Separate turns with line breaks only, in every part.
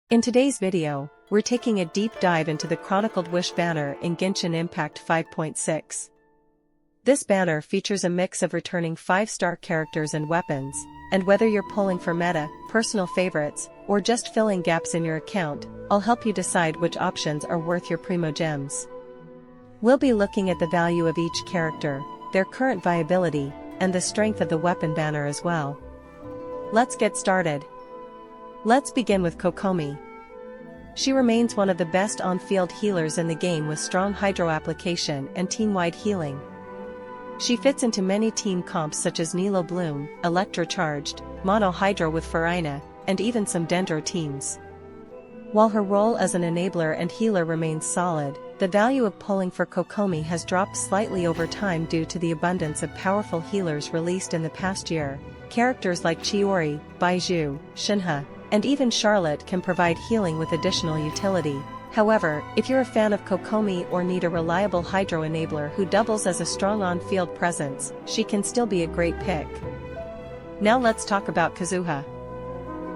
In today's video, we're taking a deep dive into the Chronicled Wish banner in Genshin Impact 5.6. This banner features a mix of returning 5-star characters and weapons, and whether you're pulling for meta, personal favorites, or just filling gaps in your account, I'll help you decide which options are worth your Primogems. We'll be looking at the value of each character, their current viability, and the strength of the weapon banner as well. Let's get started. Let's begin with Kokomi. She remains one of the best on-field healers in the game with strong hydro application and team-wide healing. She fits into many team comps such as Nilou Bloom, Electro-Charged, Mono Hydro with Furina, and even some Dendro teams. While her role as an enabler and healer remains solid, the value of pulling for Kokomi has dropped slightly over time due to the abundance of powerful healers released in the past year. Characters like Chiori, Baizhu, Shenhe, and even Charlotte can provide healing with additional utility. However, if you're a fan of Kokomi or need a reliable hydro enabler who doubles as a strong on-field presence, she can still be a great pick. Now let's talk about Kazuha.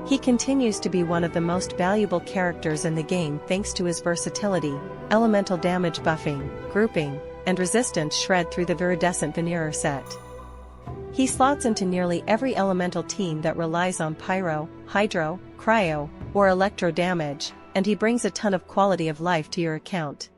He continues to be one of the most valuable characters in the game thanks to his versatility, elemental damage buffing, grouping, and resistance shred through the viridescent veneer set. He slots into nearly every elemental team that relies on pyro, hydro, cryo, or electro damage, and he brings a ton of quality of life to your account.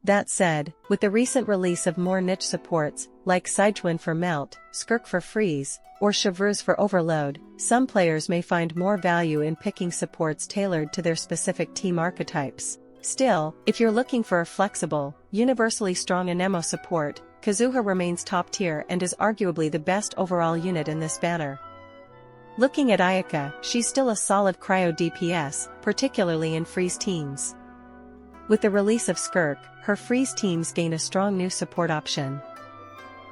That said, with the recent release of more niche supports, like Sidewin for Melt, Skirk for Freeze, or Chevreuse for Overload, some players may find more value in picking supports tailored to their specific team archetypes. Still, if you're looking for a flexible, universally strong Anemo support, Kazuha remains top tier and is arguably the best overall unit in this banner. Looking at Ayaka, she's still a solid cryo DPS, particularly in freeze teams. With the release of Skirk, her freeze teams gain a strong new support option.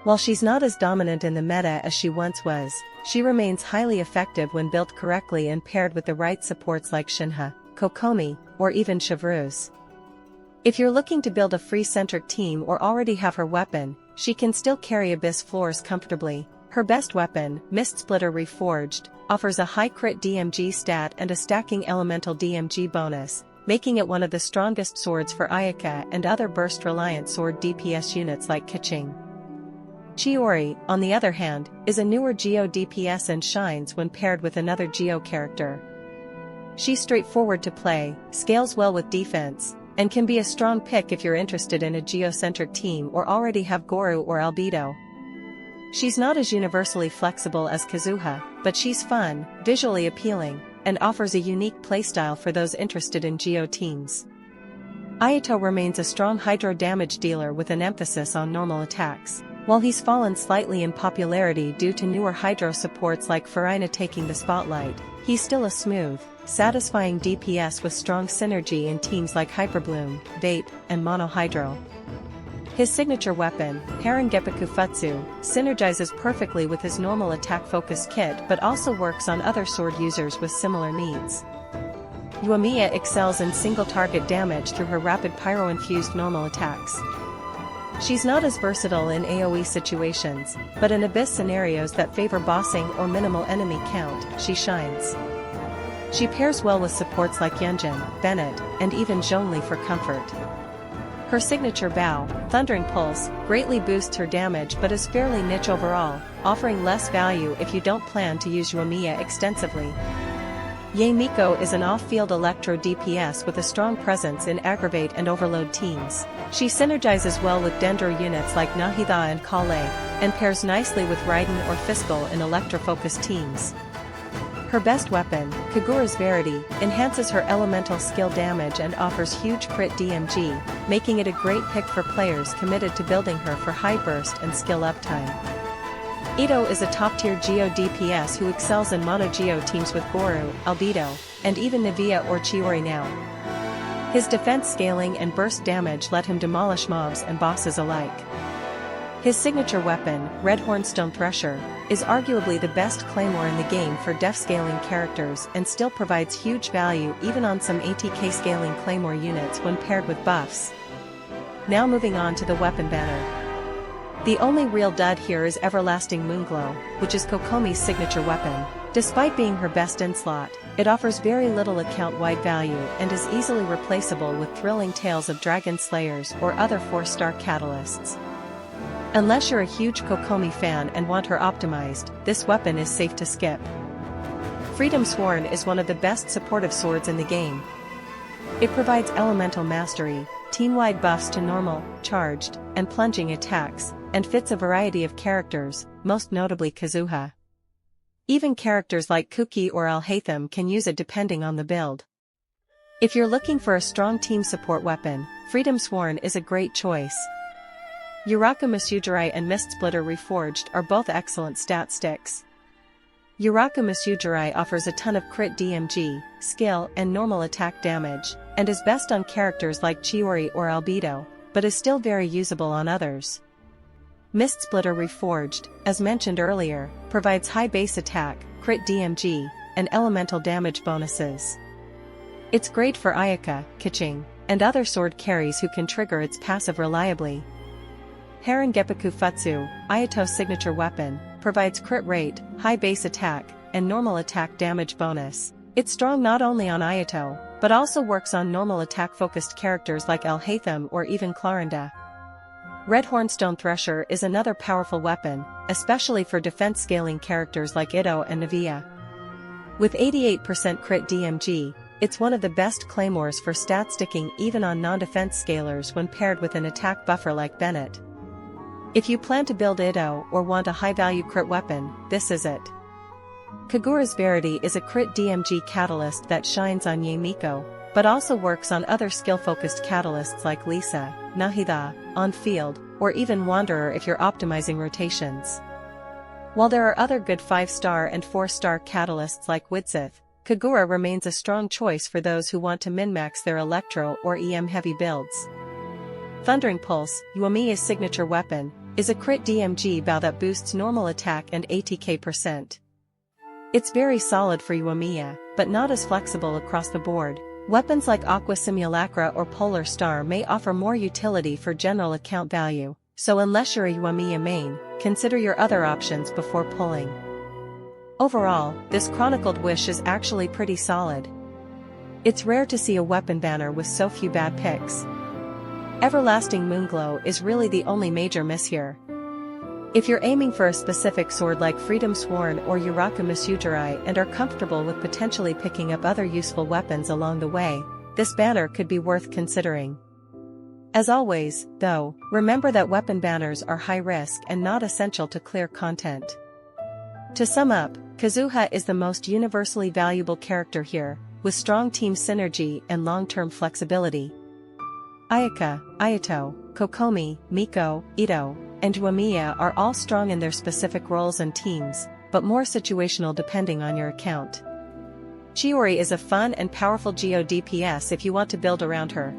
While she's not as dominant in the meta as she once was, she remains highly effective when built correctly and paired with the right supports like Shenhe, Kokomi, or even Chevreuse. If you're looking to build a free-centric team or already have her weapon, she can still carry Abyss floors comfortably. Her best weapon, Mist Splitter Reforged, offers a high crit DMG stat and a stacking elemental DMG bonus, making it one of the strongest swords for Ayaka and other burst-reliant sword DPS units like Keqing. Chiori, on the other hand, is a newer Geo DPS and shines when paired with another Geo character. She's straightforward to play, scales well with defense, and can be a strong pick if you're interested in a geocentric team or already have Goru or Albedo. She's not as universally flexible as Kazuha, but she's fun, visually appealing, and offers a unique playstyle for those interested in geo teams. Ayato remains a strong hydro damage dealer with an emphasis on normal attacks. While he's fallen slightly in popularity due to newer hydro supports like Furina taking the spotlight, he's still a smooth, satisfying DPS with strong synergy in teams like Hyperbloom, Vape, and Mono Hydro. His signature weapon, Harengepiku Futsu, synergizes perfectly with his normal attack-focused kit but also works on other sword users with similar needs. Yuamiya excels in single-target damage through her rapid pyro-infused normal attacks. She's not as versatile in AoE situations, but in Abyss scenarios that favor bossing or minimal enemy count, she shines. She pairs well with supports like Yunjin, Bennett, and even Zhongli for comfort. Her signature bow, Thundering Pulse, greatly boosts her damage but is fairly niche overall, offering less value if you don't plan to use Yuamiya extensively. Yae Miko is an off-field electro DPS with a strong presence in Aggravate and Overload teams. She synergizes well with Dendro units like Nahida and Kale, and pairs nicely with Raiden or Fiskal in electro-focused teams. Her best weapon, Kagura's Verity, enhances her elemental skill damage and offers huge crit DMG, making it a great pick for players committed to building her for high burst and skill uptime. Ito is a top-tier Geo DPS who excels in Mono Geo teams with Goru, Albedo, and even Navia or Chiori now. His defense scaling and burst damage let him demolish mobs and bosses alike. His signature weapon, Redhorn Stone Thresher, is arguably the best claymore in the game for def scaling characters and still provides huge value even on some ATK scaling claymore units when paired with buffs. Now moving on to the weapon banner. The only real dud here is Everlasting Moonglow, which is Kokomi's signature weapon. Despite being her best in slot, it offers very little account-wide value and is easily replaceable with thrilling tales of dragon slayers or other 4-star catalysts. Unless you're a huge Kokomi fan and want her optimized, this weapon is safe to skip. Freedom Sworn is one of the best supportive swords in the game. It provides elemental mastery, team-wide buffs to normal, charged, and plunging attacks, and fits a variety of characters, most notably Kazuha. Even characters like Kuki or Alhaitham can use it depending on the build. If you're looking for a strong team support weapon, Freedom Sworn is a great choice. Uraka Masujirai and Mist Splitter Reforged are both excellent stat sticks. Uraka Masujirai offers a ton of crit DMG, skill and normal attack damage, and is best on characters like Chiori or Albedo, but is still very usable on others. Mist Splitter Reforged, as mentioned earlier, provides high base attack, crit DMG, and elemental damage bonuses. It's great for Ayaka, Kiching, and other sword carries who can trigger its passive reliably. Harengepaku Futsu, Ayato's signature weapon, provides crit rate, high base attack, and normal attack damage bonus. It's strong not only on Ayato, but also works on normal attack-focused characters like Alhaitham or even Clarenda. Red Hornstone Thresher is another powerful weapon, especially for defense-scaling characters like Ito and Navia. With 88% crit DMG, it's one of the best claymores for stat sticking even on non-defense scalers when paired with an attack buffer like Bennett. If you plan to build Ito or want a high-value crit weapon, this is it. Kagura's Verity is a crit DMG catalyst that shines on Yae Miko, but also works on other skill-focused catalysts like Lisa, Nahida, On-Field, or even Wanderer if you're optimizing rotations. While there are other good 5-star and 4-star catalysts like Widsith, Kagura remains a strong choice for those who want to min-max their Electro or EM-heavy builds. Thundering Pulse, Yuamiya's signature weapon, is a crit DMG bow that boosts normal attack and ATK %. It's very solid for Yuamiya, but not as flexible across the board. Weapons like Aqua Simulacra or Polar Star may offer more utility for general account value, so unless you're a Yuamiya main, consider your other options before pulling. Overall, this Chronicled Wish is actually pretty solid. It's rare to see a weapon banner with so few bad picks. Everlasting Moonglow is really the only major miss here. If you're aiming for a specific sword like Freedom Sworn or Uraka Masujirai and are comfortable with potentially picking up other useful weapons along the way, this banner could be worth considering. As always, though, remember that weapon banners are high risk and not essential to clear content. To sum up, Kazuha is the most universally valuable character here, with strong team synergy and long-term flexibility. Ayaka, Ayato, Kokomi, Miko, Ito, and Yuamiya are all strong in their specific roles and teams, but more situational depending on your account. Chiori is a fun and powerful Geo DPS if you want to build around her.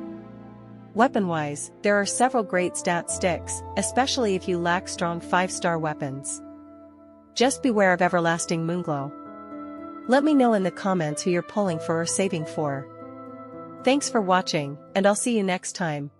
Weapon-wise, there are several great stat sticks, especially if you lack strong 5-star weapons. Just beware of Everlasting Moonglow. Let me know in the comments who you're pulling for or saving for. Thanks for watching, and I'll see you next time.